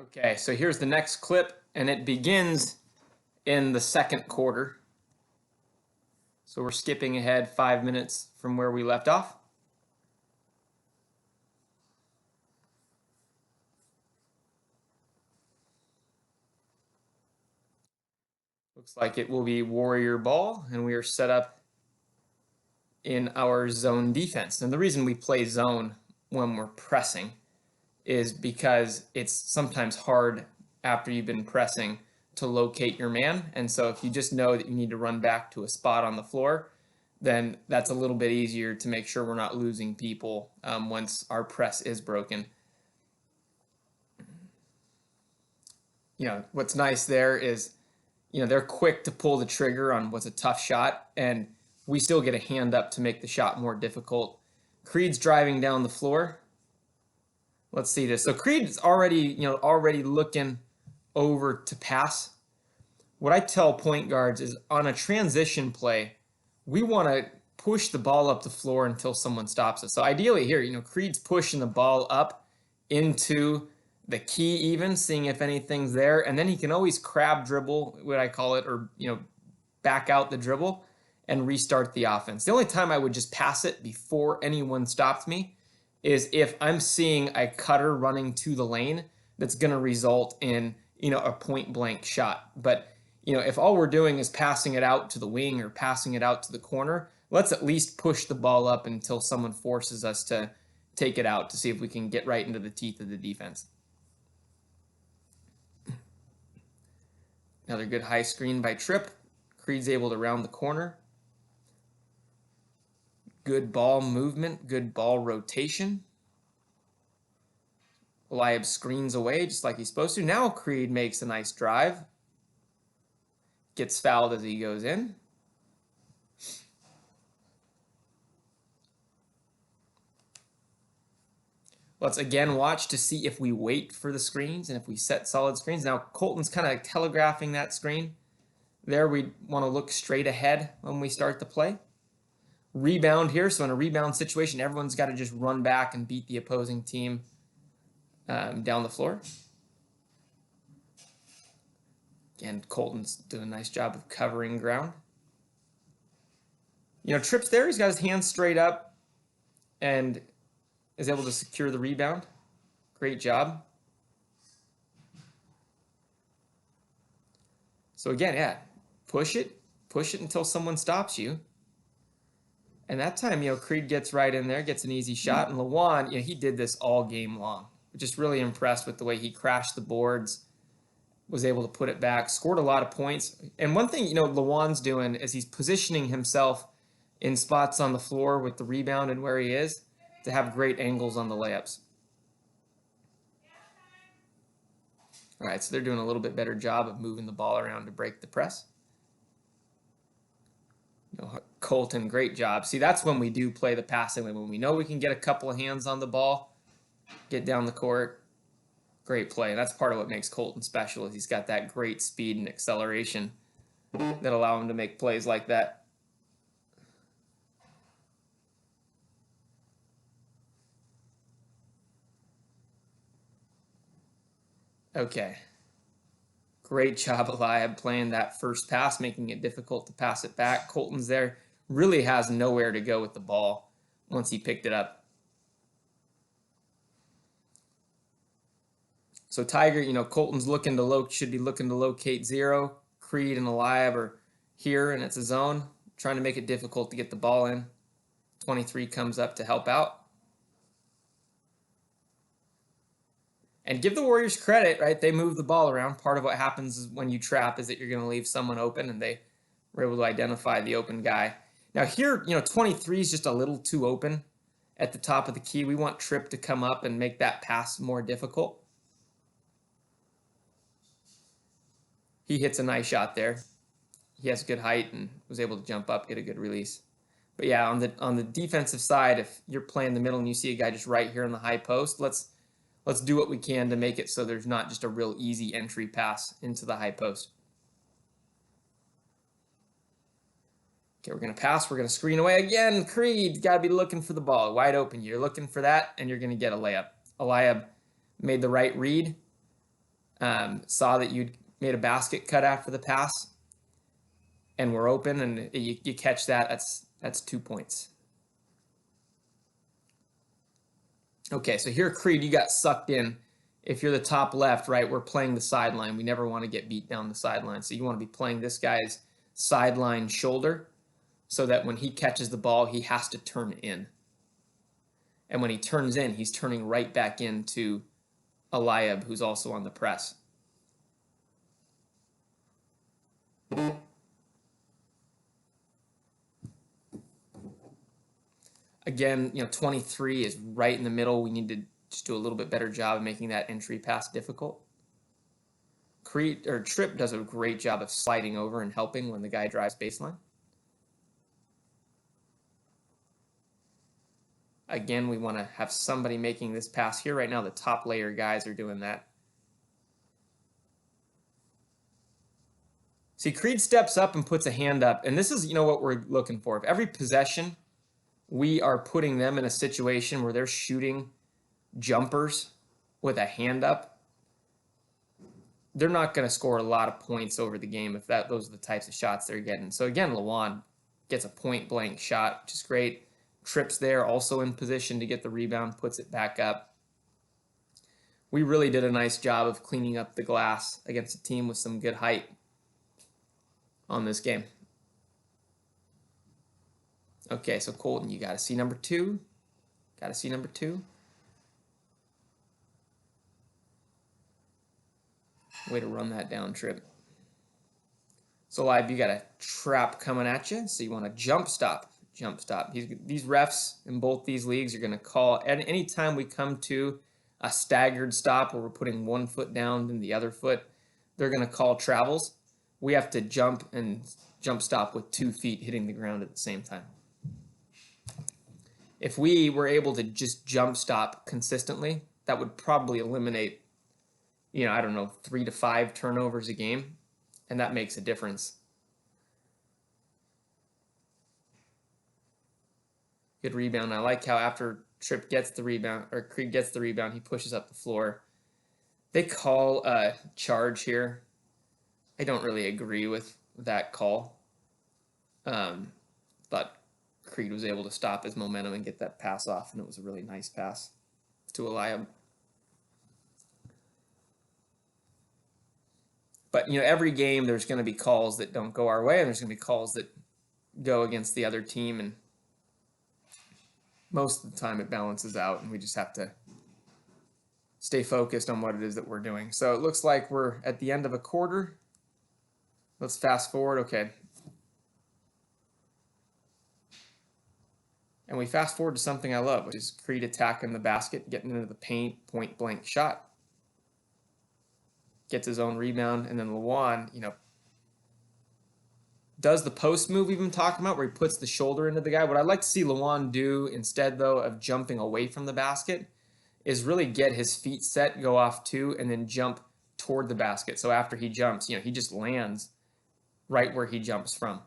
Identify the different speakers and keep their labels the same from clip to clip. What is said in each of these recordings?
Speaker 1: Okay, so here's the next clip, and it begins in the second quarter. So we're skipping ahead 5 minutes from where we left off. Looks like it will be Warrior ball, and we are set up in our zone defense. And the reason we play zone when we're pressing is because it's sometimes hard after you've been pressing to locate your man. And so if you just know that you need to run back to a spot on the floor, then that's a little bit easier to make sure we're not losing people once our press is broken. What's nice there is, they're quick to pull the trigger on what's a tough shot, and we still get a hand up to make the shot more difficult. Creed's driving down the floor. Let's see this. So Creed's already looking over to pass. What I tell point guards is on a transition play, we want to push the ball up the floor until someone stops us. So ideally here, Creed's pushing the ball up into the key even, seeing if anything's there. And then he can always crab dribble, what I call it, or, back out the dribble and restart the offense. The only time I would just pass it before anyone stops me is if I'm seeing a cutter running to the lane that's going to result in, a point blank shot. But, if all we're doing is passing it out to the wing or passing it out to the corner, let's at least push the ball up until someone forces us to take it out to see if we can get right into the teeth of the defense. Another good high screen by Tripp. Creed's able to round the corner. Good ball movement, good ball rotation. Eliab screens away just like he's supposed to. Now Creed makes a nice drive. Gets fouled as he goes in. Let's again watch to see if we wait for the screens and if we set solid screens. Now Colton's kind of telegraphing that screen. There we want to look straight ahead when we start the play. Rebound here. So in a rebound situation, everyone's got to just run back and beat the opposing team down the floor. Again, Colton's doing a nice job of covering ground. Tripp's there. He's got his hands straight up and is able to secure the rebound. Great job. So again, push it until someone stops you. And that time, Creed gets right in there, gets an easy shot. And Lawan, he did this all game long. Just really impressed with the way he crashed the boards, was able to put it back, scored a lot of points. And one thing, Lawan's doing is he's positioning himself in spots on the floor with the rebound and where he is to have great angles on the layups. All right, so they're doing a little bit better job of moving the ball around to break the press. Colton, great job. See, that's when we do play the passing lane. When we know we can get a couple of hands on the ball, get down the court, great play. And that's part of what makes Colton special is he's got that great speed and acceleration that allow him to make plays like that. Okay. Great job, Eliab, playing that first pass, making it difficult to pass it back. Colton's there, really has nowhere to go with the ball once he picked it up. So Tiger, Colton's should be looking to locate zero. Creed and Eliab are here, and it's a zone, trying to make it difficult to get the ball in. 23 comes up to help out. And give the Warriors credit, right? They move the ball around. Part of what happens when you trap is that you're going to leave someone open, and they were able to identify the open guy. Now here, 23 is just a little too open at the top of the key. We want Tripp to come up and make that pass more difficult. He hits a nice shot there. He has good height and was able to jump up, get a good release. But yeah, on the defensive side, if you're playing the middle and you see a guy just right here in the high post, let's do what we can to make it so there's not just a real easy entry pass into the high post. Okay, we're going to pass. We're going to screen away again. Creed, got to be looking for the ball. Wide open. You're looking for that, and you're going to get a layup. Eliab made the right read. saw that you'd made a basket cut after the pass, and we're open, and you catch that, that's 2 points. Okay, so here, Creed, you got sucked in. If you're the top left, right, we're playing the sideline. We never want to get beat down the sideline. So you want to be playing this guy's sideline shoulder so that when he catches the ball, he has to turn in. And when he turns in, he's turning right back into Eliab, who's also on the press. Again, 23 is right in the middle. We need to just do a little bit better job of making that entry pass difficult. Tripp does a great job of sliding over and helping when the guy drives baseline. Again, we want to have somebody making this pass here. Right now, the top layer guys are doing that. See, Creed steps up and puts a hand up, and this is, what we're looking for. If every possession we are putting them in a situation where they're shooting jumpers with a hand up, they're not going to score a lot of points over the game if those are the types of shots they're getting. So again, Lewan gets a point-blank shot, which is great. Tripp's there, also in position to get the rebound, puts it back up. We really did a nice job of cleaning up the glass against a team with some good height on this game. Okay, so Colton, you got to see number 2. Got to see number 2. Way to run that down, Tripp. So Live, you got a trap coming at you, so you want to jump stop. Jump stop. These refs in both these leagues are going to call, at any time we come to a staggered stop where we're putting one foot down and the other foot, they're going to call travels. We have to jump stop with 2 feet hitting the ground at the same time. If we were able to just jump stop consistently, that would probably eliminate, 3 to 5 turnovers a game, and that makes a difference. Good rebound. I like how after Tripp gets the rebound, or Creed gets the rebound, he pushes up the floor. They call a charge here. I don't really agree with that call. But Creed was able to stop his momentum and get that pass off, and it was a really nice pass to Eliab. But, every game there's going to be calls that don't go our way, and there's going to be calls that go against the other team, and most of the time it balances out, and we just have to stay focused on what it is that we're doing. So it looks like we're at the end of a quarter. Let's fast forward. Okay. And we fast forward to something I love, which is Creed attacking the basket, getting into the paint, point-blank shot. Gets his own rebound, and then Lewan, does the post move we've been talking about where he puts the shoulder into the guy. What I'd like to see Lewan do instead, though, of jumping away from the basket is really get his feet set, go off 2, and then jump toward the basket. So after he jumps, he just lands right where he jumps from.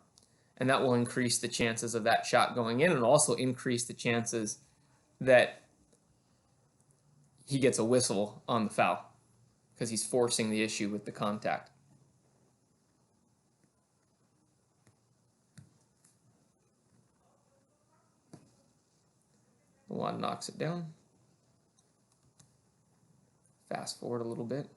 Speaker 1: And that will increase the chances of that shot going in, and also increase the chances that he gets a whistle on the foul because he's forcing the issue with the contact. Lewan knocks it down. Fast forward a little bit.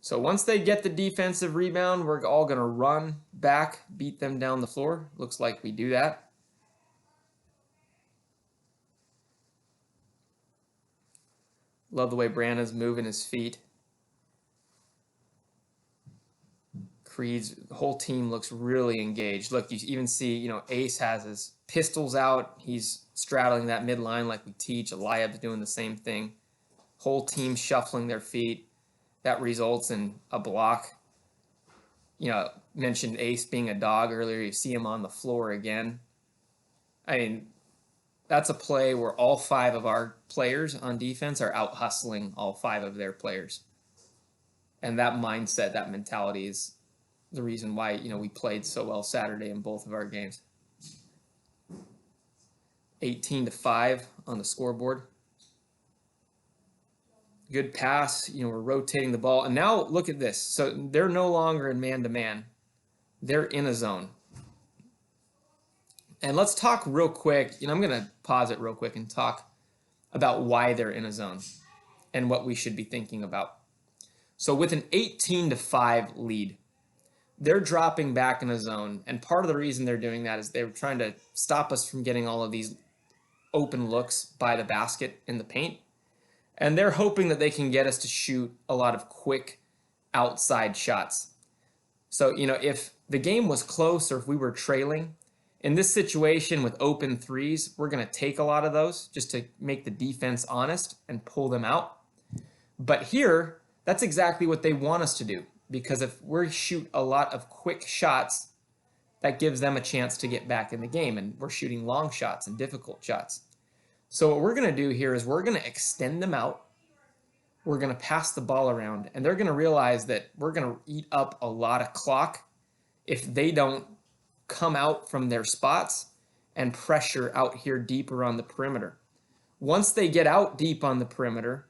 Speaker 1: So once they get the defensive rebound, we're all going to run back, beat them down the floor. Looks like we do that. Love the way Brandon's moving his feet. Creed's whole team looks really engaged. Look, you even see, Ace has his pistols out. He's straddling that midline like we teach. Eliab's doing the same thing. Whole team shuffling their feet. That results in a block. Mentioned Ace being a dog earlier. You see him on the floor again. I mean, that's a play where all 5 of our players on defense are out hustling all 5 of their players. And that mindset, that mentality is the reason why, we played so well Saturday in both of our games. 18-5 on the scoreboard. Good pass. You know, we're rotating the ball. And now look at this. So they're no longer in man-to-man. They're in a zone. And let's talk real quick. You know, I'm going to pause it real quick and talk about why they're in a zone and what we should be thinking about. So with an 18-5 lead, they're dropping back in a zone. And part of the reason they're doing that is they're trying to stop us from getting all of these open looks by the basket in the paint. And they're hoping that they can get us to shoot a lot of quick outside shots. So, you know, if the game was close or if we were trailing, in this situation with open threes, we're going to take a lot of those just to make the defense honest and pull them out. But here, that's exactly what they want us to do, because if we shoot a lot of quick shots, that gives them a chance to get back in the game, and we're shooting long shots and difficult shots. So what we're going to do here is we're going to extend them out. We're going to pass the ball around, and they're going to realize that we're going to eat up a lot of clock if they don't come out from their spots and pressure out here deeper on the perimeter. Once they get out deep on the perimeter,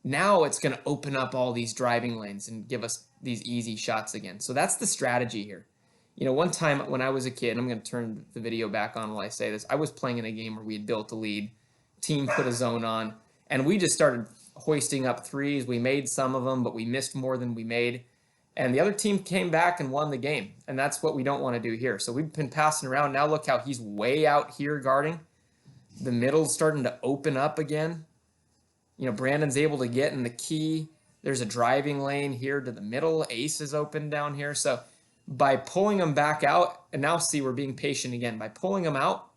Speaker 1: now it's going to open up all these driving lanes and give us these easy shots again. So that's the strategy here. You know, one time when I was a kid, I'm going to turn the video back on while I say this, I was playing in a game where we had built a lead. Team put a zone on, and we just started hoisting up threes. We made some of them, but we missed more than we made. And the other team came back and won the game. And that's what we don't want to do here. So we've been passing around. Now look how he's way out here guarding. The middle's starting to open up again. You know, Brandon's able to get in the key. There's a driving lane here to the middle. Ace is open down here. So by pulling them back out, and now see, we're being patient again. By pulling them out,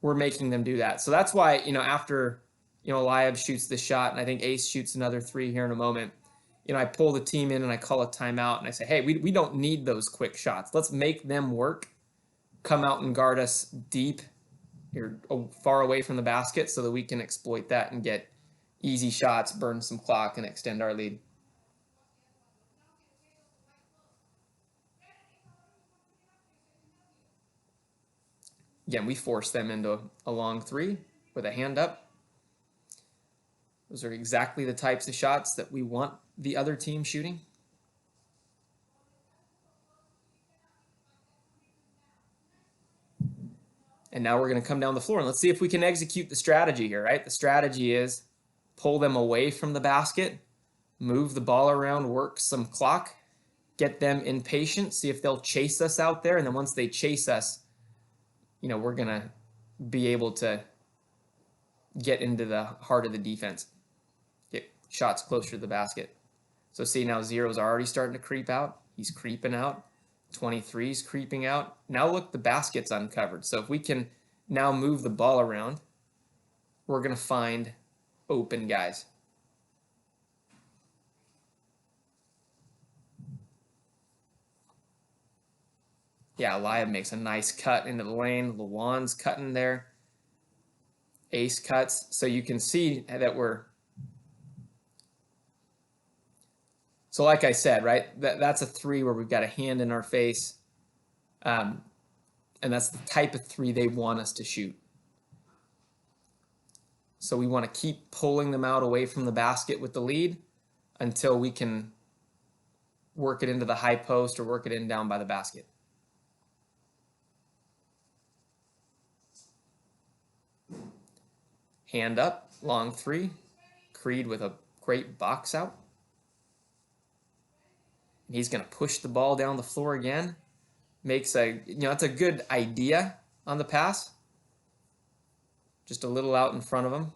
Speaker 1: we're making them do that. So that's why, you know, after, you know, Eliab shoots the shot, and I think Ace shoots another three here in a moment, you know, I pull the team in and I call a timeout, and I say, hey, we don't need those quick shots. Let's make them work. Come out and guard us deep here, far away from the basket, so that we can exploit that and get easy shots, burn some clock, and extend our lead. Again, we force them into a long three with a hand up. Those are exactly the types of shots that we want the other team shooting. And now we're going to come down the floor, and let's see if we can execute the strategy here, right? The strategy is pull them away from the basket, move the ball around, work some clock, get them impatient, see if they'll chase us out there. And then once they chase us, you know, we're going to be able to get into the heart of the defense, get shots closer to the basket. So see, now Zero's already starting to creep out. He's creeping out. 23's creeping out. Now look, the basket's uncovered. So if we can now move the ball around, we're going to find open guys. Yeah, Eliab makes a nice cut into the lane. Lawan's cutting there. Ace cuts. So you can see that we're... So like I said, right, that's a three where we've got a hand in our face. And that's the type of three they want us to shoot. So we want to keep pulling them out away from the basket with the lead until we can work it into the high post or work it in down by the basket. Hand up, long three. Creed with a great box out. He's going to push the ball down the floor again. Makes a, you know, it's a good idea on the pass. Just a little out in front of him.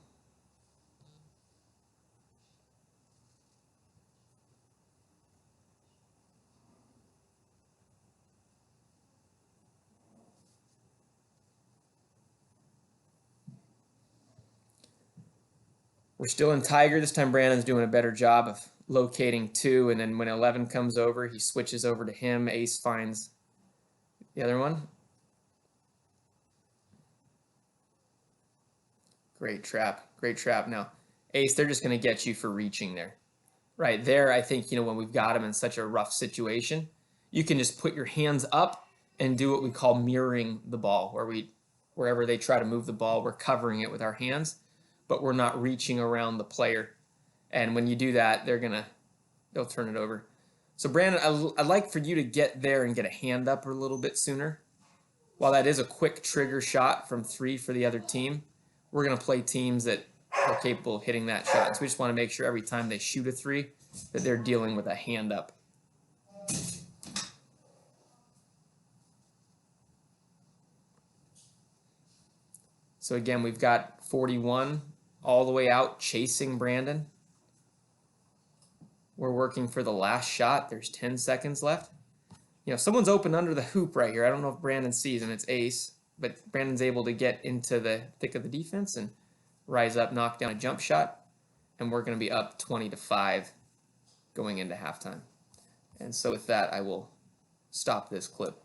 Speaker 1: We're still in Tiger. This time Brandon's doing a better job of locating two, and then when 11 comes over, he switches over to him. Ace finds the other one. Great trap. Great trap. Now, Ace, they're just going to get you for reaching there. Right there, I think, you know, when we've got him in such a rough situation, you can just put your hands up and do what we call mirroring the ball, where we wherever they try to move the ball, we're covering it with our hands, but we're not reaching around the player. And when you do that, they'll turn it over. So Brandon, I'd like for you to get there and get a hand up a little bit sooner. While that is a quick trigger shot from 3 for the other team, we're going to play teams that are capable of hitting that shot. So we just want to make sure every time they shoot a 3 that they're dealing with a hand up. So again, we've got 41 all the way out chasing Brandon. We're working for the last shot. There's 10 seconds left. You know, someone's open under the hoop right here. I don't know if Brandon sees him. It's ace, but Brandon's able to get into the thick of the defense and rise up, knock down a jump shot, and we're going to be up 20-5 going into halftime. And so with that, I will stop this clip.